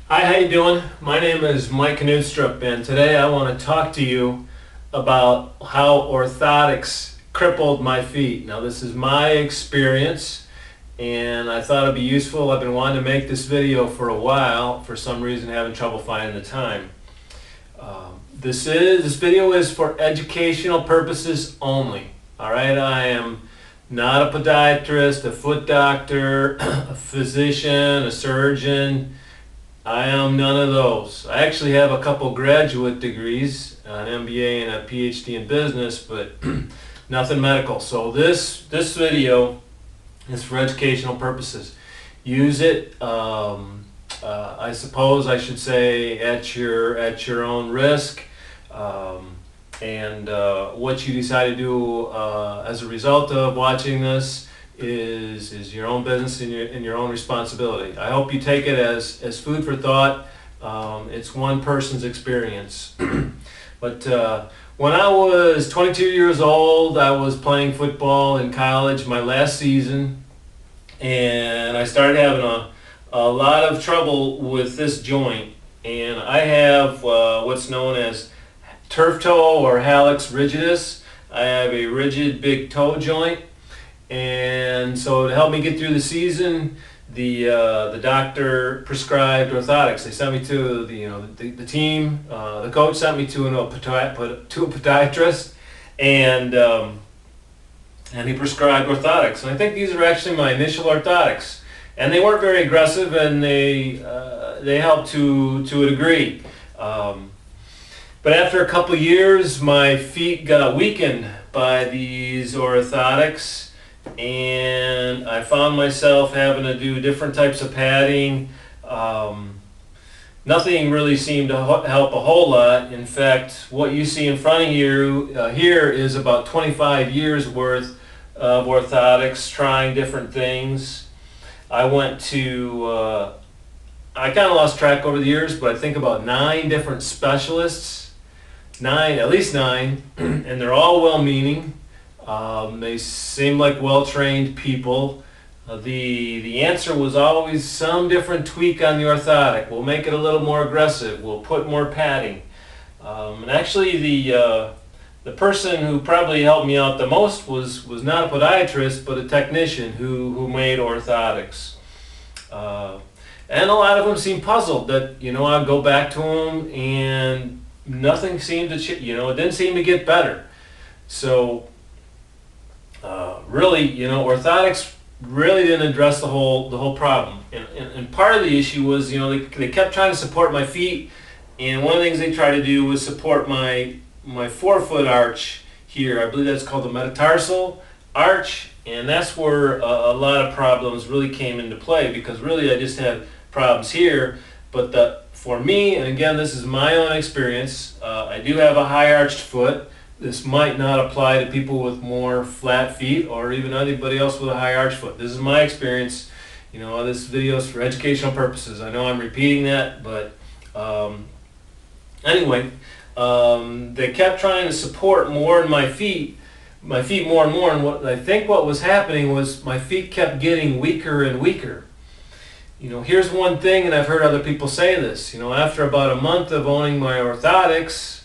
Hi, how you doing? My name is Mike Knudstrup, and today I want to talk to you about how orthotics crippled my feet. Now, this is my experience, and I thought it'd be useful. I've been wanting to make this video for a while. For some reason, having trouble finding the time. This video is for educational purposes only. All right, I am not a podiatrist, a foot doctor, a physician, a surgeon. I am none of those. I actually have a couple graduate degrees, an MBA and a PhD in business, but nothing medical. So this video is for educational purposes. Use it, I suppose I should say, at your own risk, and what you decide to do as a result of watching this is your own business and your own responsibility. I hope you take it as food for thought. It's one person's experience. But when I was 22 years old, I was playing football in college, my last season, and I started having a lot of trouble with this joint. And I have what's known as turf toe or hallux rigidus. I have a rigid big toe joint. And so to help me get through the season, the doctor prescribed orthotics. They sent me to the team. The coach sent me to a podiatrist, and he prescribed orthotics. And I think these are actually my initial orthotics, and they weren't very aggressive, and they helped to a degree. But after a couple years, my feet got weakened by these orthotics, and I found myself having to do different types of padding. Nothing really seemed to help a whole lot. In fact, what you see in front of you here is about 25 years worth of orthotics, trying different things. I went to, I kind of lost track over the years, but I think about 9 different specialists. At least nine, and they're all well-meaning. They seem like well-trained people. The answer was always some different tweak on the orthotic. We'll make it a little more aggressive. We'll put more padding. And actually, the person who probably helped me out the most was not a podiatrist, but a technician who made orthotics. And a lot of them seemed puzzled that I'd go back to them and nothing seemed to it didn't seem to get better. So really, orthotics really didn't address the whole problem. And part of the issue was, they kept trying to support my feet, and one of the things they tried to do was support my forefoot arch here. I believe that's called the metatarsal arch, and that's where a lot of problems really came into play, because really I just had problems here. But for me, and again, this is my own experience, I do have a high arched foot. This might not apply to people with more flat feet or even anybody else with a high arched foot. This is my experience. This video is for educational purposes. I know I'm repeating that, but anyway, they kept trying to support more in my feet more and more. And what was happening was my feet kept getting weaker and weaker. Here's one thing, and I've heard other people say this. After about a month of owning my orthotics,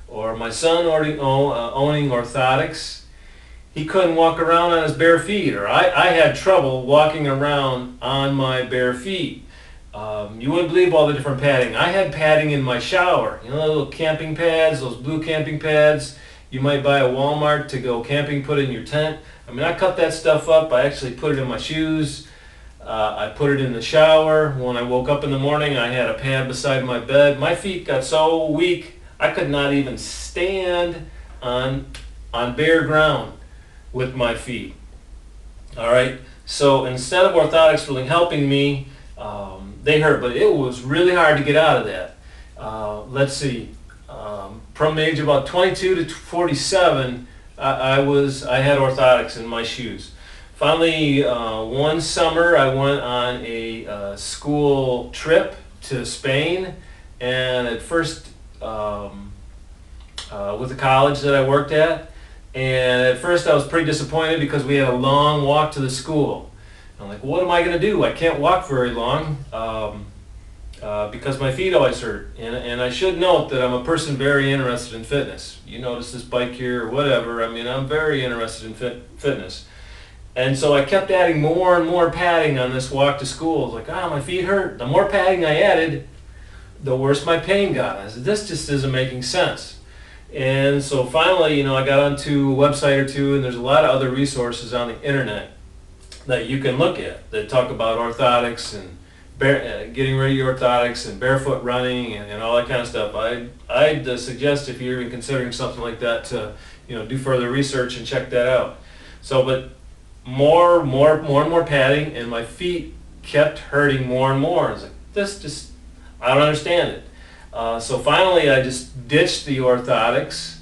or my son owning orthotics, he couldn't walk around on his bare feet, or I had trouble walking around on my bare feet. You wouldn't believe all the different padding. I had padding in my shower. The little camping pads, those blue camping pads you might buy at Walmart to go camping, put in your tent. I cut that stuff up. I actually put it in my shoes. I put it in the shower. When I woke up in the morning, I had a pad beside my bed. My feet got so weak, I could not even stand on bare ground with my feet. All right. So instead of orthotics really helping me, they hurt. But it was really hard to get out of that. Let's see. From the age of about 22 to 47, I had orthotics in my shoes. Finally, one summer I went on a school trip to Spain, and at first with the college that I worked at, and at first I was pretty disappointed because we had a long walk to the school. I'm like, what am I going to do? I can't walk very long. because my feet always hurt. And I should note that I'm a person very interested in fitness. You notice this bike here or whatever. I mean, I'm very interested in fitness. And so I kept adding more and more padding on this walk to school. It's like, my feet hurt. The more padding I added, the worse my pain got. I said, this just isn't making sense. And so finally, I got onto a website or two, and there's a lot of other resources on the internet that you can look at that talk about orthotics and getting rid of your orthotics and barefoot running and all that kind of stuff. I'd suggest, if you're even considering something like that, to do further research and check that out. So, but more and more padding, and my feet kept hurting more and more. I was like, I don't understand it. So finally, I just ditched the orthotics,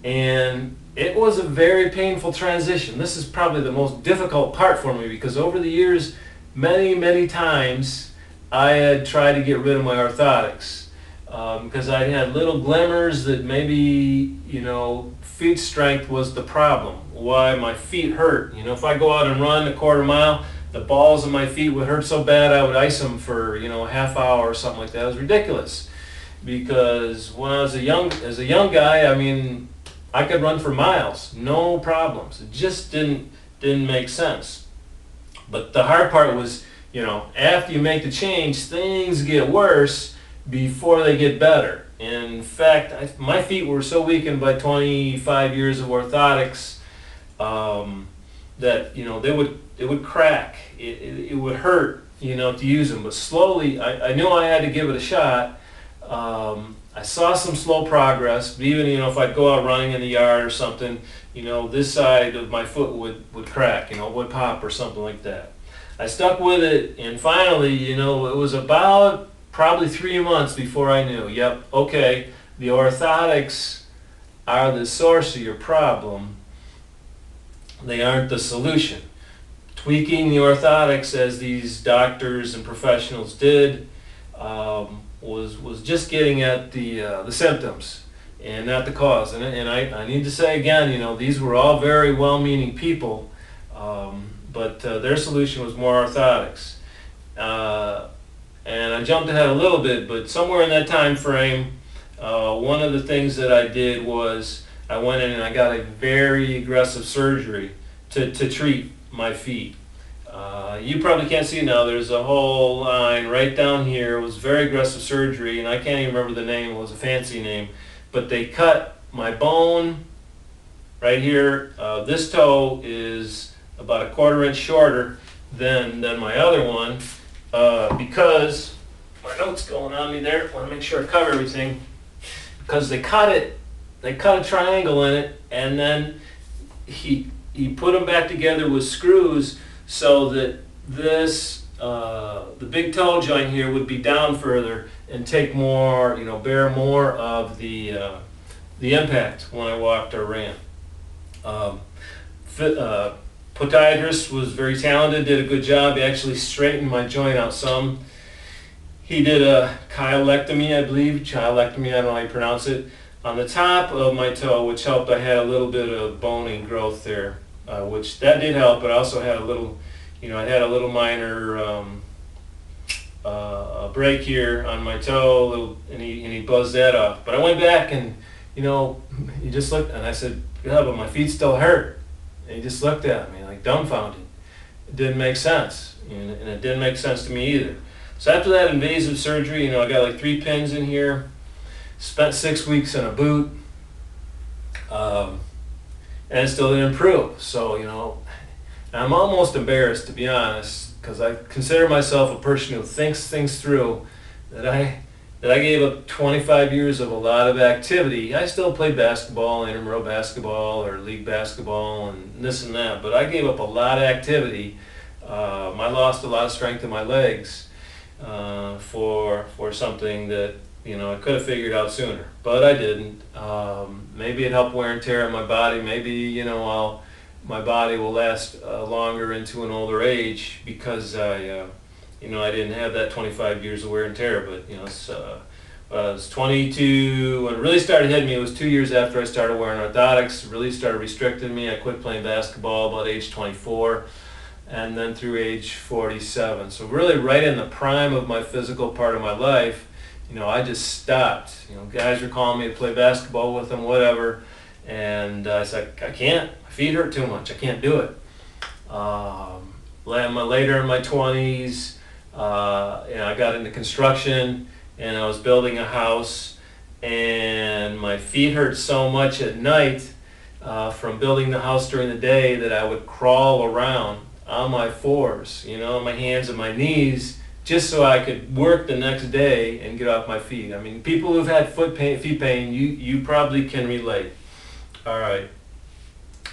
and it was a very painful transition. This is probably the most difficult part for me, because over the years, many times, I had tried to get rid of my orthotics because I had little glimmers that maybe, feet strength was the problem, why my feet hurt. If I go out and run a quarter mile, the balls of my feet would hurt so bad I would ice them for, a half hour or something like that. It was ridiculous, because when I was as a young guy, I mean, I could run for miles, no problems. It just didn't make sense. But the hard part was, after you make the change, things get worse before they get better. In fact, my feet were so weakened by 25 years of orthotics that they would crack. It would hurt, to use them. But slowly, I knew I had to give it a shot. I saw some slow progress. But even if I'd go out running in the yard or something, this side of my foot would crack, would pop or something like that. I stuck with it, and finally, it was about probably 3 months before I knew, okay, the orthotics are the source of your problem. They aren't the solution. Tweaking the orthotics, as these doctors and professionals did, was just getting at the symptoms and not the cause. And I need to say again, these were all very well-meaning people, but their solution was more orthotics. And I jumped ahead a little bit, but somewhere in that time frame, one of the things that I did was I went in and I got a very aggressive surgery to treat my feet. You probably can't see now, there's a whole line right down here. It was very aggressive surgery, and I can't even remember the name. It was a fancy name. But they cut my bone right here. This toe is about a 1/4 inch shorter than my other one, because my note's going on me there. I want to make sure I cover everything. Because they cut a triangle in it, and then he put them back together with screws so that this the big toe joint here would be down further and take more, bear more of the impact when I walked or ran. Podiatrist was very talented, did a good job. He actually straightened my joint out some. He did a cheilectomy, I believe. I don't know how you pronounce it, on the top of my toe, which helped. I had a little bit of bony growth there, which that did help, but I also had a little, I had a little minor break here on my toe, and he buzzed that off. But I went back and, he just looked, and I said, yeah, but my feet still hurt. And he just looked at me like dumbfounded. It didn't make sense, and it didn't make sense to me either. So after that invasive surgery, I got like 3 pins in here, spent 6 weeks in a boot, and it still didn't improve. So, I'm almost embarrassed, to be honest, because I consider myself a person who thinks things through, that I gave up 25 years of a lot of activity. I still played basketball, intramural basketball, or league basketball, and this and that, but I gave up a lot of activity. I lost a lot of strength in my legs for something that, I could have figured out sooner, but I didn't. Maybe it helped wear and tear on my body. Maybe, my body will last longer into an older age because I didn't have that 25 years of wear and tear. But, I was 22, when it really started hitting me, it was 2 years after I started wearing orthotics. It really started restricting me. I quit playing basketball about age 24. and then through age 47. So really right in the prime of my physical part of my life, I just stopped. Guys were calling me to play basketball with them, whatever, and I said, I can't. My feet hurt too much. I can't do it. Later in my 20s, I got into construction, and I was building a house, and my feet hurt so much at night from building the house during the day that I would crawl around on my fours, my hands and my knees, just so I could work the next day and get off my feet. I mean, people who've had feet pain, you probably can relate. All right.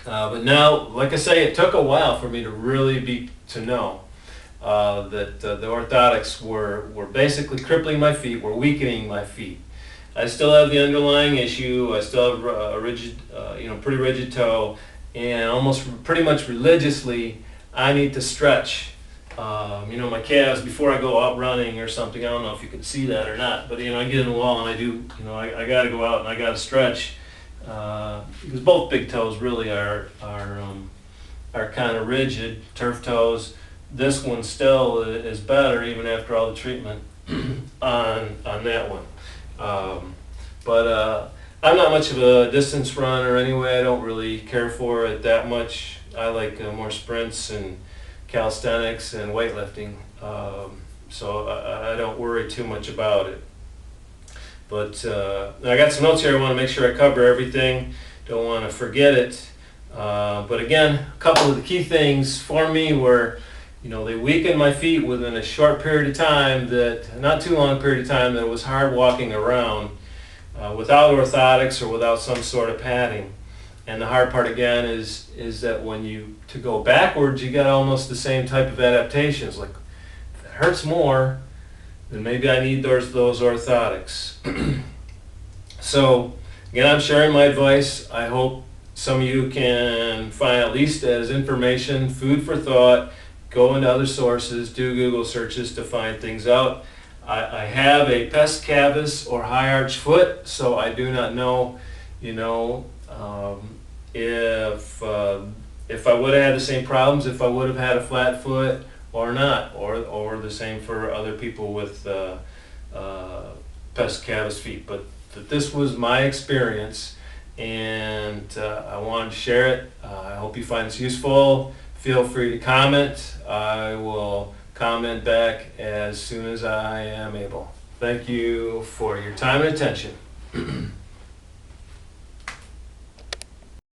But now, like I say, it took a while for me to really know that the orthotics were basically crippling my feet, were weakening my feet. I still have the underlying issue. I still have a rigid, pretty rigid toe, and almost pretty much religiously, I need to stretch. My calves before I go out running or something. I don't know if you can see that or not, but I get in the wall and I do. I got to go out and I got to stretch because both big toes really are kind of rigid, turf toes. This one still is better even after all the treatment on that one. But I'm not much of a distance runner anyway. I don't really care for it that much. I like more sprints and calisthenics and weightlifting, so I don't worry too much about it. But I got some notes here. I want to make sure I cover everything. Don't want to forget it. But again, a couple of the key things for me were, they weakened my feet within a short period of time, not too long period of time, that it was hard walking around without orthotics or without some sort of padding. And the hard part again is that to go backwards, you got almost the same type of adaptations. Like, if it hurts more, then maybe I need those orthotics. So again, I'm sharing my advice. I hope some of you can find at least as information, food for thought. Go into other sources, do Google searches to find things out. I have a pes cavus or high arch foot, so I do not know, if I would have had the same problems, if I would have had a flat foot or not, or the same for other people with pes cavus feet. But this was my experience, and I wanted to share it. I hope you find this useful. Feel free to comment. I will comment back as soon as I am able. Thank you for your time and attention.